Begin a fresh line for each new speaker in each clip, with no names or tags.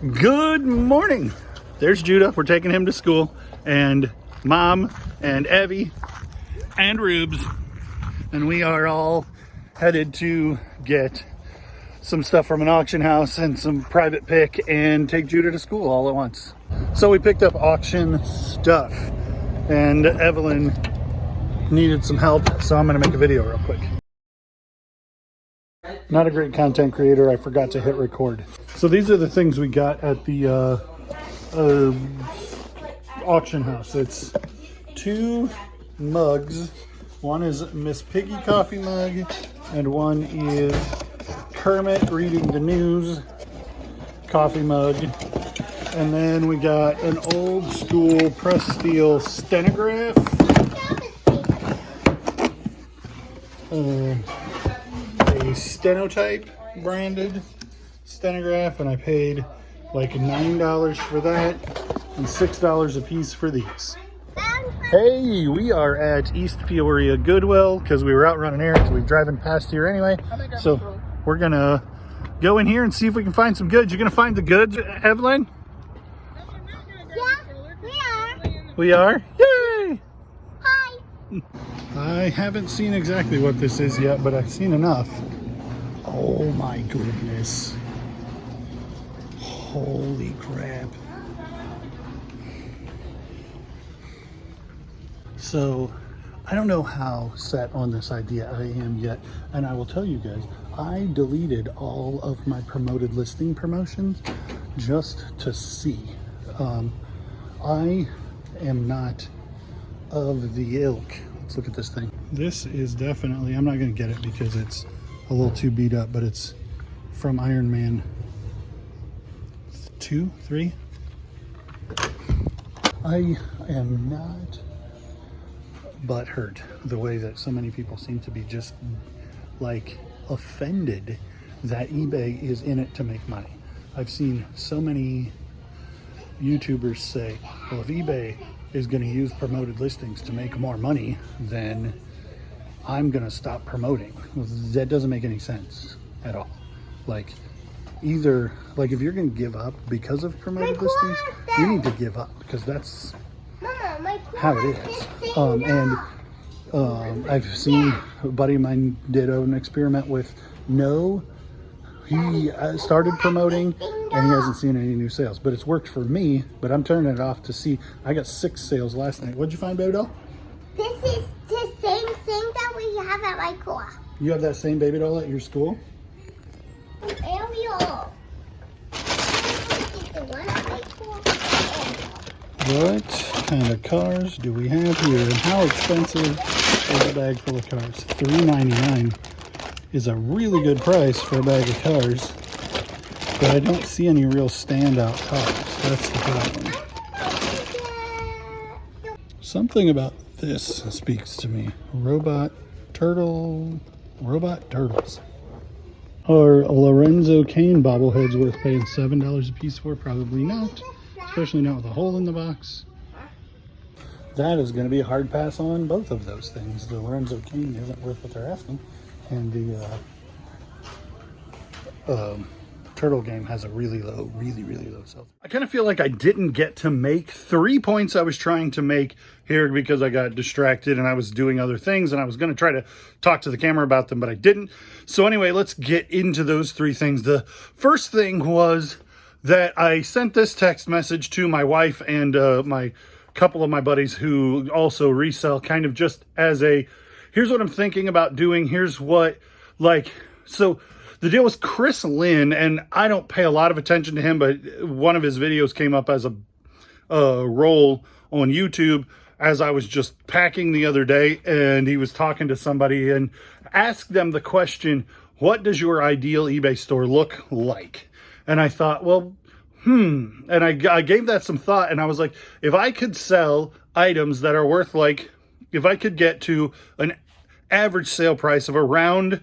Good morning. There's Judah. We're taking him to school, and Mom and Evie and Rubes, and we are all headed to get some stuff from an auction house and some private pick and take Judah to school all at once. So we picked up auction stuff, and Evelyn needed some help, so I'm going to make a video real quick. Not a great content creator. I forgot to hit record. So these are the things we got at the auction house. It's 2 mugs. One is Miss Piggy coffee mug, and one is Kermit reading the news coffee mug. And then we got an old school press steel stenograph. A Stenotype branded stenograph, and I paid like $9 for that and $6 a piece for these. Hey, we are at East Peoria Goodwill because we were out running errands. We're driving past here anyway, so we're gonna go in here and see if we can find some goods. You're gonna find the goods, Evelyn?
Yeah, we are.
We are? Yay!
Hi.
I haven't seen exactly what this is yet, but I've seen enough. Oh my goodness. Holy crap. So, I don't know how set on this idea I am yet, and I will tell you guys, I deleted all of my promoted listing promotions just to see. I am not of the ilk. Let's look at this thing. This is definitely, I'm not going to get it because it's a little too beat up, but it's from Iron Man 2, 3. I am not butthurt the way that so many people seem to be, just like offended that eBay is in it to make money. I've seen so many YouTubers say, well, if eBay is going to use promoted listings to make more money, then I'm going to stop promoting. That doesn't make any sense at all. Like, either, like, if you're going to give up because of promoted listings, you need to give up, because that's how it is. I've seen a buddy of mine did an experiment with he started promoting and he hasn't seen any new sales, but it's worked for me. But I'm turning it off to see. I got 6 sales last night. What'd you find, baby doll?
This is the same thing that we have at my school.
You have that same baby doll at your school?
Ariel.
What kind of cars do we have here, and how expensive is a bag full of cars? $3.99 is a really good price for a bag of cars, but I don't see any real standout cars. That's the problem. Something about this speaks to me. Robot turtles. Are Lorenzo Kane bobbleheads worth paying $7 a piece for? Probably not, especially not with a hole in the box. That is going to be a hard pass on both of those things. The Lorenzo Kane isn't worth what they're asking, and the turtle game has a really low sell. I kind of feel like I didn't get to make 3 points I was trying to make here because I got distracted and I was doing other things, and I was going to try to talk to the camera about them, but I didn't. So anyway, let's get into those 3 things. The first thing was that I sent this text message to my wife and my couple of my buddies who also resell, kind of just as a, here's what I'm thinking about doing. Here's what, like, so the deal was Chris Lynn, and I don't pay a lot of attention to him, but one of his videos came up as a roll on YouTube as I was just packing the other day, and he was talking to somebody and asked them the question, what does your ideal eBay store look like? And I thought, well, and I gave that some thought, and I was like, if I could sell items that are worth, like, if I could get to an average sale price of around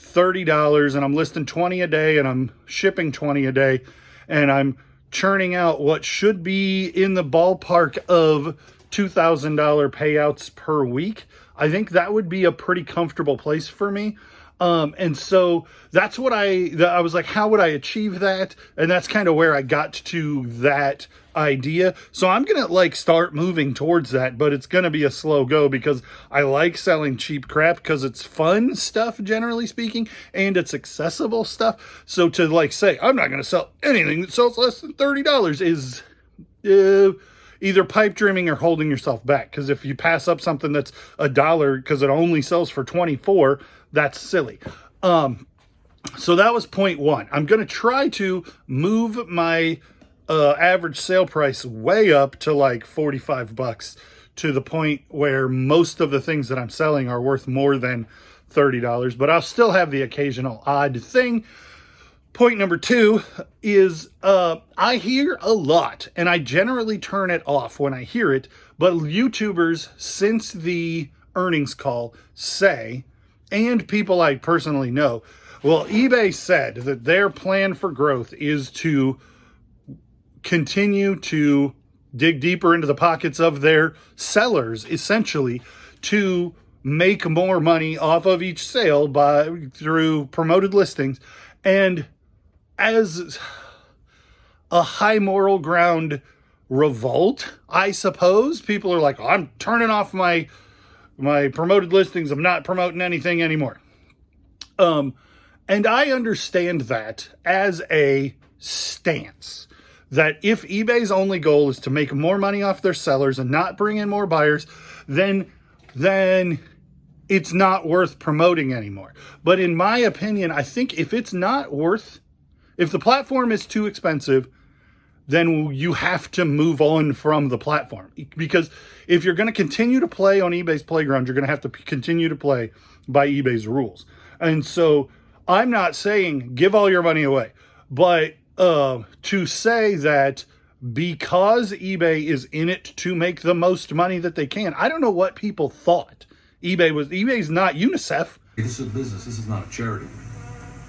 $30, and I'm listing 20 a day, and I'm shipping 20 a day, and I'm churning out what should be in the ballpark of $2,000 payouts per week, I think that would be a pretty comfortable place for me. And so that's what I was like, how would I achieve that? And that's kind of where I got to that idea. So I'm going to like start moving towards that, but it's going to be a slow go because I like selling cheap crap because it's fun stuff, generally speaking, and it's accessible stuff. So to like say, I'm not going to sell anything that sells less than $30 is either pipe dreaming or holding yourself back. Because if you pass up something that's $1 because it only sells for 24, that's silly. So that was point one. I'm going to try to move my average sale price way up to like $45 to the point where most of the things that I'm selling are worth more than $30, but I'll still have the occasional odd thing. Point number two is I hear a lot, and I generally turn it off when I hear it, but YouTubers since the earnings call say, and people I personally know, well, eBay said that their plan for growth is to continue to dig deeper into the pockets of their sellers, essentially, to make more money off of each sale through promoted listings. And as a high moral ground revolt, I suppose, people are like, oh, I'm turning off my promoted listings. I'm not promoting anything anymore. And I understand that as a stance, that if eBay's only goal is to make more money off their sellers and not bring in more buyers, then it's not worth promoting anymore. But in my opinion, I think if the platform is too expensive, then you have to move on from the platform. Because if you're going to continue to play on eBay's playground, you're going to have to continue to play by eBay's rules. And so I'm not saying give all your money away, but to say that because eBay is in it to make the most money that they can, I don't know what people thought eBay's not UNICEF.
This is a business. This is not a charity.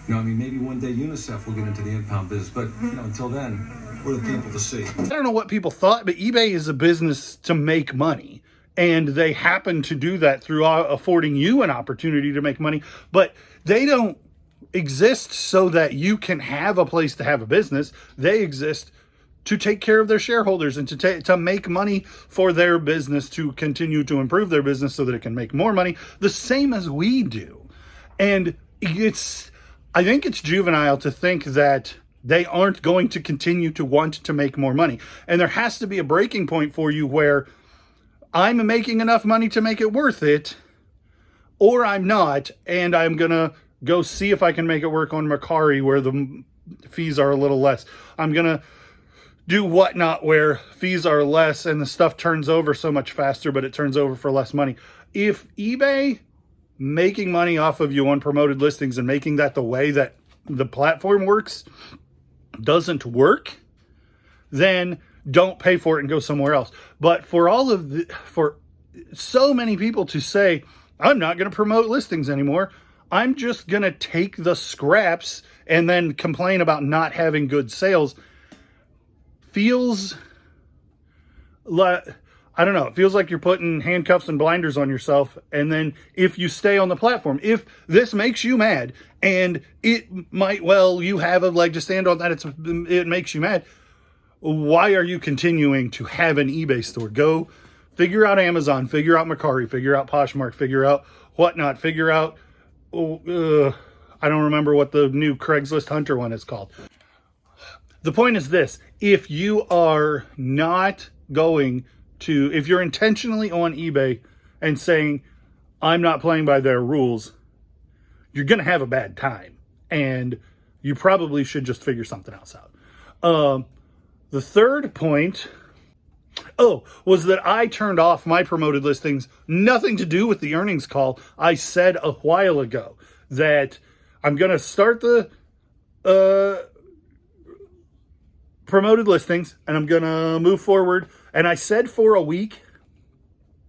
I mean, maybe one day UNICEF will get into the impound business, but until then, we're the people to see.
I don't know what people thought, but eBay is a business to make money, and they happen to do that through affording you an opportunity to make money, but they don't exist so that you can have a place to have a business. They exist to take care of their shareholders and to make money for their business, to continue to improve their business so that it can make more money, the same as we do. And I think it's juvenile to think that they aren't going to continue to want to make more money. And there has to be a breaking point for you where I'm making enough money to make it worth it, or I'm not, and I'm going to go see if I can make it work on Mercari where the fees are a little less. I'm going to do whatnot where fees are less and the stuff turns over so much faster, but it turns over for less money. If eBay making money off of you on promoted listings and making that the way that the platform works doesn't work, then don't pay for it and go somewhere else. But for so many people to say, I'm not going to promote listings anymore, I'm just going to take the scraps and then complain about not having good sales, feels like, I don't know, it feels like you're putting handcuffs and blinders on yourself. And then if you stay on the platform, if this makes you mad, and it might, well, you have a leg to stand on that, it makes you mad, why are you continuing to have an eBay store? Go figure out Amazon, figure out Mercari, figure out Poshmark, figure out whatnot, figure out, I don't remember what the new Craigslist Hunter one is called. The point is this: if you are not going to, if you're intentionally on eBay and saying, I'm not playing by their rules, you're going to have a bad time. And you probably should just figure something else out. The third point, was that I turned off my promoted listings. Nothing to do with the earnings call. I said a while ago that I'm going to start the promoted listings and I'm going to move forward. And I said for a week,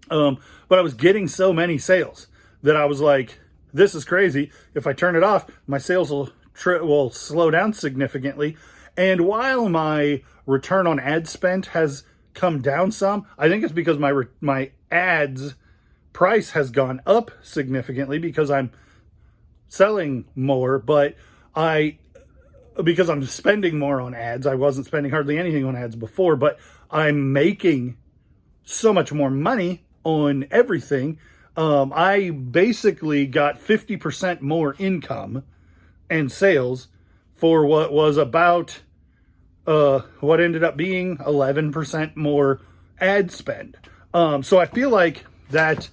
but I was getting so many sales that I was like, this is crazy. If I turn it off, my sales will slow down significantly. And while my return on ad spend has come down some, I think it's because my ads price has gone up significantly because I'm selling more, but because I'm spending more on ads, I wasn't spending hardly anything on ads before, but I'm making so much more money on everything. I basically got 50% more income and sales for what was about what ended up being 11% more ad spend. So I feel like that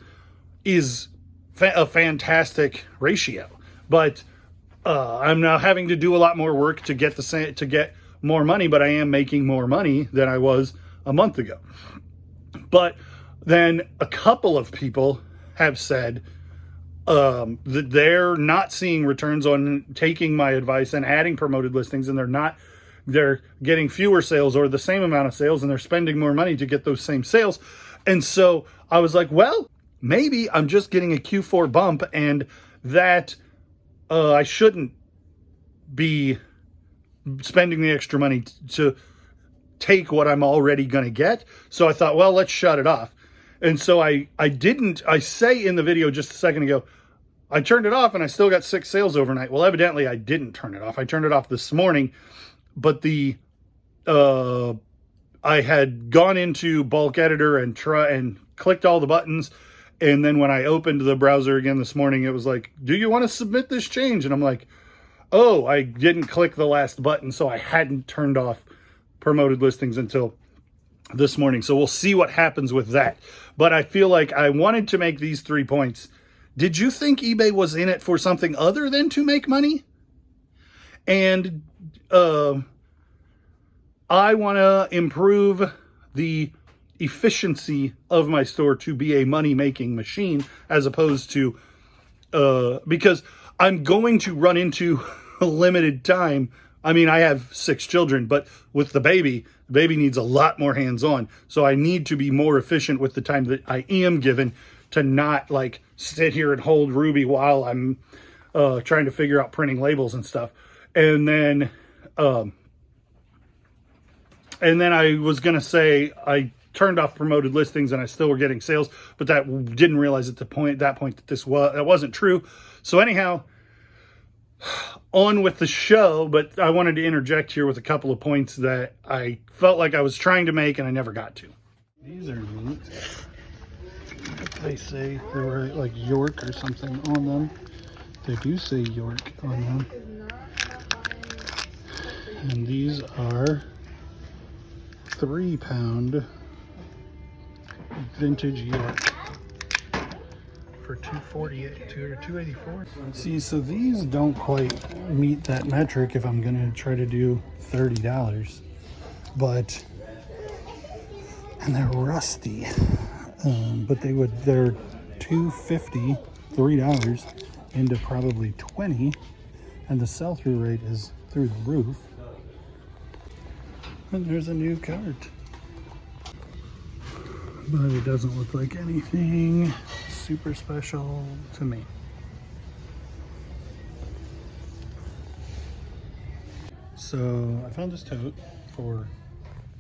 is a fantastic ratio, but I'm now having to do a lot more work to get more money, but I am making more money than I was a month ago. But then a couple of people have said that they're not seeing returns on taking my advice and adding promoted listings, and they're getting fewer sales or the same amount of sales, and they're spending more money to get those same sales. And so I was like, well, maybe I'm just getting a Q4 bump, and that I shouldn't be spending the extra money to take what I'm already going to get. So I thought, well, let's shut it off. And so I say in the video just a second ago, I turned it off and I still got 6 sales overnight. Well, evidently I didn't turn it off. I turned it off this morning, but I had gone into bulk editor and clicked all the buttons. And then when I opened the browser again this morning, it was like, do you want to submit this change? And I'm like, oh, I didn't click the last button. So I hadn't turned off promoted listings until this morning. So we'll see what happens with that. But I feel like I wanted to make these 3 points. Did you think eBay was in it for something other than to make money? And I want to improve the efficiency of my store to be a money-making machine, as opposed to because I'm going to run into a limited time. I mean, I have 6 children, but with the baby needs a lot more hands-on. So I need to be more efficient with the time that I am given, to not like sit here and hold Ruby while I'm trying to figure out printing labels and stuff. And then I was going to say I turned off promoted listings and I still were getting sales, but that didn't realize at that point that that wasn't true. So anyhow, on with the show, but I wanted to interject here with a couple of points that I felt like I was trying to make and I never got to. These are neat. They say they were like York or something on them. They do say York on them. And these are 3-pound vintage York for $248 or $284. See, so these don't quite meet that metric if I'm gonna try to do $30, but and they're rusty, but they're $2.50, $3 into probably 20, and the sell-through rate is through the roof. And there's a new cart, but it doesn't look like anything super special to me. So I found this tote for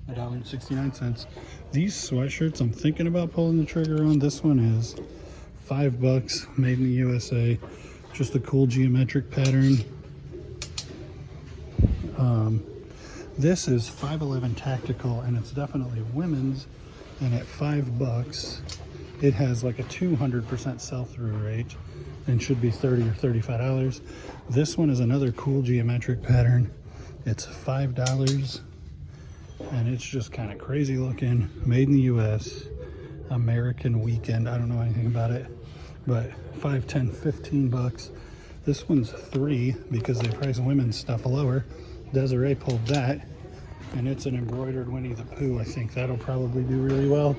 $1.69. These sweatshirts I'm thinking about pulling the trigger on. This one is $5, made in the USA. Just a cool geometric pattern. This is 511 Tactical, and it's definitely women's, and at $5 it has like a 200% sell-through rate and should be $30 or $35. This one is another cool geometric pattern. It's $5 and it's just kind of crazy looking, made in the US, American Weekend. I don't know anything about it, but $5, $10, $15. This one's $3 because they price women's stuff lower. Desiree pulled that, and it's an embroidered Winnie the Pooh. I think that'll probably do really well.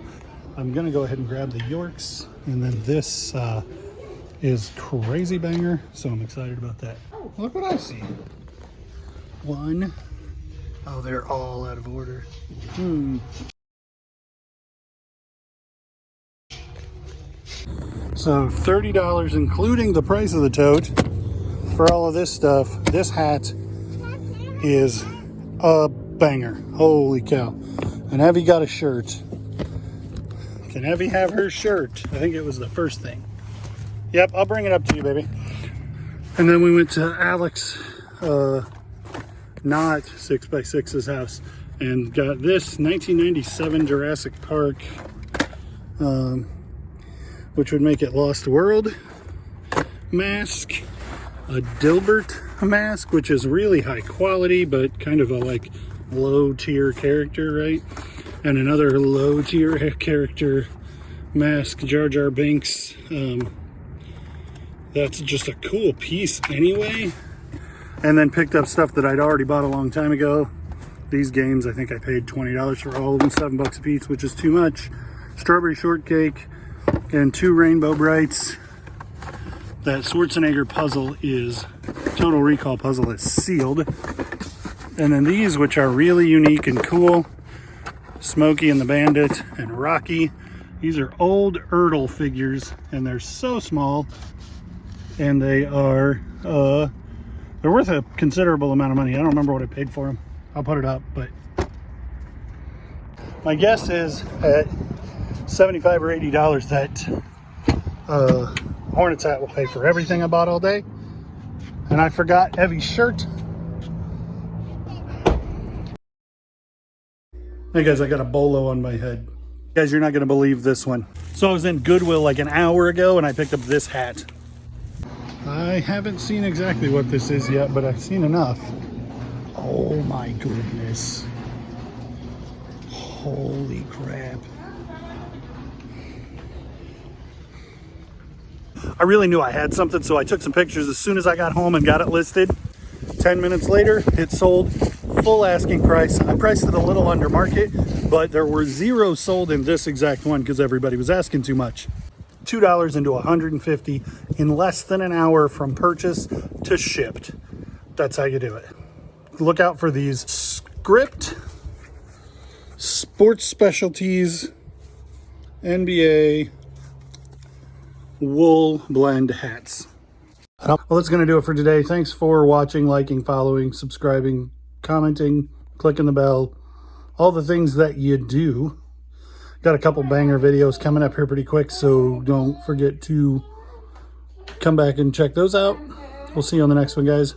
I'm gonna go ahead and grab the Yorks, and then this is Crazy Banger, so I'm excited about that. Oh, look what I see. One. Oh, they're all out of order. So $30, including the price of the tote, for all of this stuff. This hat is a banger. Holy cow. And Evie got a shirt. Can Evie have her shirt? I think it was the first thing. Yep, I'll bring it up to you, baby. And then we went to Alex, not 6x6's house, and got this 1997 Jurassic Park, which would make it Lost World mask, a Dilbert mask, which is really high quality, but kind of a like low tier character, right? And another low tier character mask, Jar Jar Binks. That's just a cool piece anyway. And then picked up stuff that I'd already bought a long time ago. These games, I think I paid $20 for all of them, $7 a piece, which is too much. Strawberry Shortcake and 2 Rainbow Brights. That Schwarzenegger puzzle is, Total Recall puzzle is sealed. And then these, which are really unique and cool, Smokey and the Bandit and Rocky. These are old Ertl figures, and they're so small, and they are, they're worth a considerable amount of money. I don't remember what I paid for them. I'll put it up, but my guess is at $75 or $80 that Hornets hat will pay for everything I bought all day. And I forgot Evie's shirt. Hey guys, I got a bolo on my head. Guys, you're not gonna believe this one. So I was in Goodwill like an hour ago and I picked up this hat. I haven't seen exactly what this is yet, but I've seen enough. Oh my goodness. Holy crap. I really knew I had something, so I took some pictures as soon as I got home and got it listed. 10 minutes later, it sold full asking price. I priced it a little under market, but there were 0 sold in this exact one because everybody was asking too much. $2 into $150 in less than an hour from purchase to shipped. That's how you do it. Look out for these Script Sports Specialties NBA wool blend hats. Well, that's going to do it for today. Thanks for watching, liking, following, subscribing, commenting, clicking the bell, all the things that you do. Got a couple banger videos coming up here pretty quick, so don't forget to come back and check those out. We'll see you on the next one, guys.